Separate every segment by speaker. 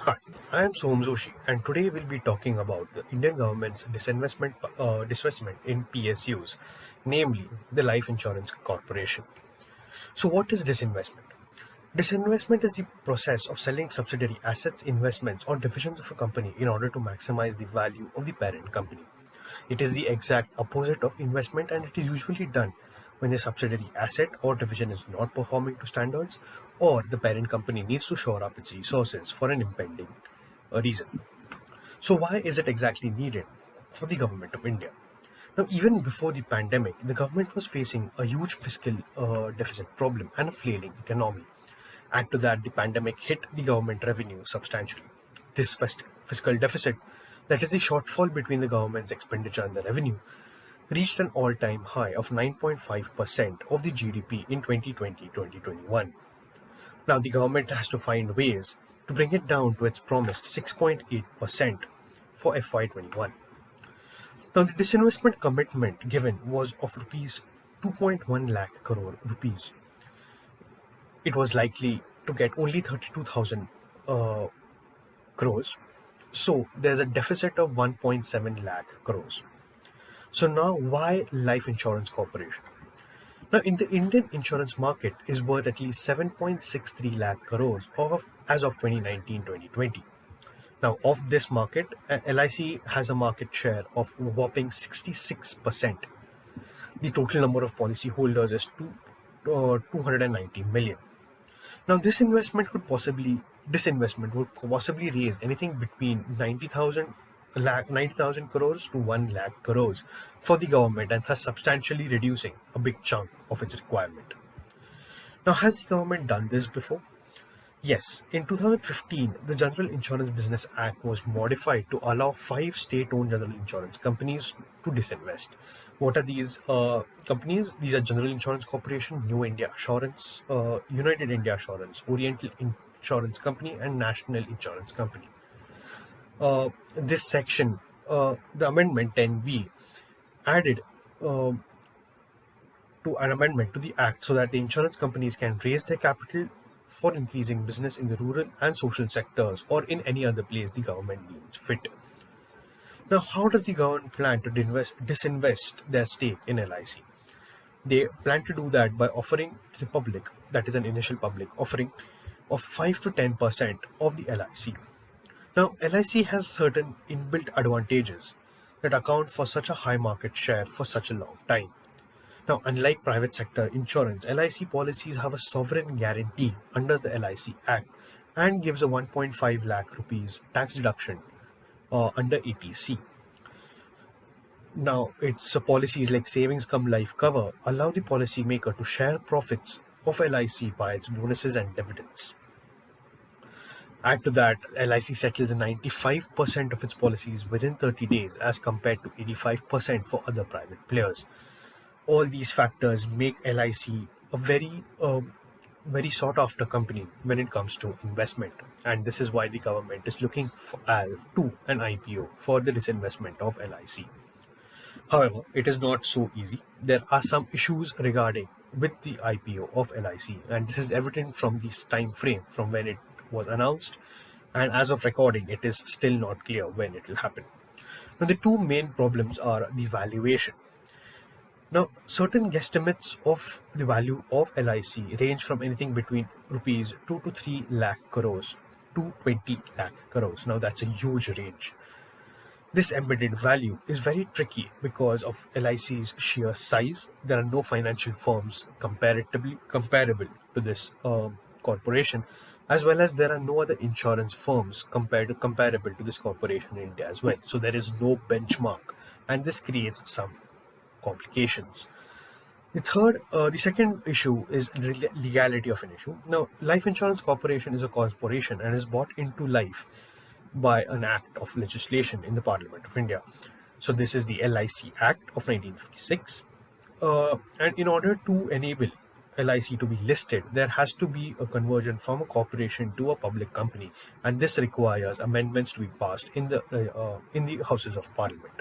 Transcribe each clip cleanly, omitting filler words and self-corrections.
Speaker 1: Hi, I am Soham Joshi, and today we'll be talking about the Indian government's disinvestment in PSUs, namely the Life Insurance Corporation. So, what is disinvestment? Disinvestment is the process of selling subsidiary assets, investments, or divisions of a company in order to maximize the value of the parent company. It is the exact opposite of investment, and it is usually done when the subsidiary asset or division is not performing to standards, or the parent company needs to shore up its resources for an impending reason. So, why is it exactly needed for the government of India? Now, even before the pandemic, the government was facing a huge fiscal deficit problem and a flailing economy. Add to that, the pandemic hit the government revenue substantially. This fiscal deficit, that is the shortfall between the government's expenditure and the revenue, reached an all time high of 9.5% of the GDP in 2020-2021. Now, the government has to find ways to bring it down to its promised 6.8% for FY21. Now, the disinvestment commitment given was of rupees 2.1 lakh crore rupees. It was likely to get only 32,000 crores. So there's a deficit of 1.7 lakh crores. So now, why Life Insurance Corporation? Now, in the Indian insurance market is worth at least 7.63 lakh crores as of 2019-2020. Now, of this market, LIC has a market share of a whopping 66%. The total number of policy holders is 290 million. Now, disinvestment would possibly raise anything between 90,000 crores to 1 lakh crores for the government, and thus substantially reducing a big chunk of its requirement. Now, has the government done this before? Yes, in 2015, the General Insurance Business Act was modified to allow five state-owned general insurance companies to disinvest. What are these companies? These are General Insurance Corporation, New India Assurance, United India Assurance, Oriental Insurance Company, and National Insurance Company. This section, the Amendment 10B, added to an amendment to the Act so that the insurance companies can raise their capital for increasing business in the rural and social sectors or in any other place the government deems fit. Now, how does the government plan to disinvest their stake in LIC? They plan to do that by offering to the public, that is an initial public offering, of 5 to 10% of the LIC. Now, LIC has certain inbuilt advantages that account for such a high market share for such a long time. Now, unlike private sector insurance, LIC policies have a sovereign guarantee under the LIC Act and gives a 1.5 lakh rupees tax deduction under ATC. Now, its policies like savings cum life cover allow the policymaker to share profits of LIC by its bonuses and dividends. Add to that, LIC settles 95% of its policies within 30 days as compared to 85% for other private players. All these factors make LIC a very sought after company when it comes to investment, and this is why the government is looking to an IPO for the disinvestment of LIC. However, it is not so easy. There are some issues regarding with the IPO of LIC, and this is evident from this time frame from when it was announced, and as of recording, it is still not clear when it will happen. Now, the two main problems are the valuation. Now, certain guesstimates of the value of LIC range from anything between rupees 2 to 3 lakh crores to 20 lakh crores. Now, that's a huge range. This embedded value is very tricky because of LIC's sheer size. There are no financial firms comparable to this corporation, as well as there are no other insurance firms comparable to this corporation in India as well. So there is no benchmark, and this creates some complications. The second issue is the legality of an issue. Now, Life Insurance Corporation is a corporation and is bought into life by an act of legislation in the Parliament of India. So this is the LIC Act of 1956. And in order to enable LIC to be listed, there has to be a conversion from a corporation to a public company, and this requires amendments to be passed in the Houses of Parliament.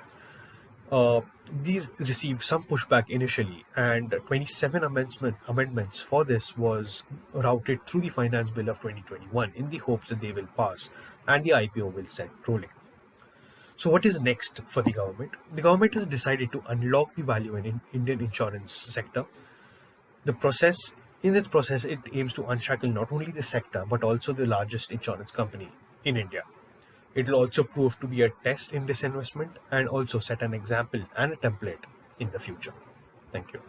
Speaker 1: Uh, these received some pushback initially, and 27 amendments for this was routed through the Finance Bill of 2021 in the hopes that they will pass and the IPO will set rolling. So, what is next for the government? The government has decided to unlock the value in Indian insurance sector. In its process, it aims to unshackle not only the sector but also the largest insurance company in India. It will also prove to be a test in disinvestment and also set an example and a template in the future. Thank you.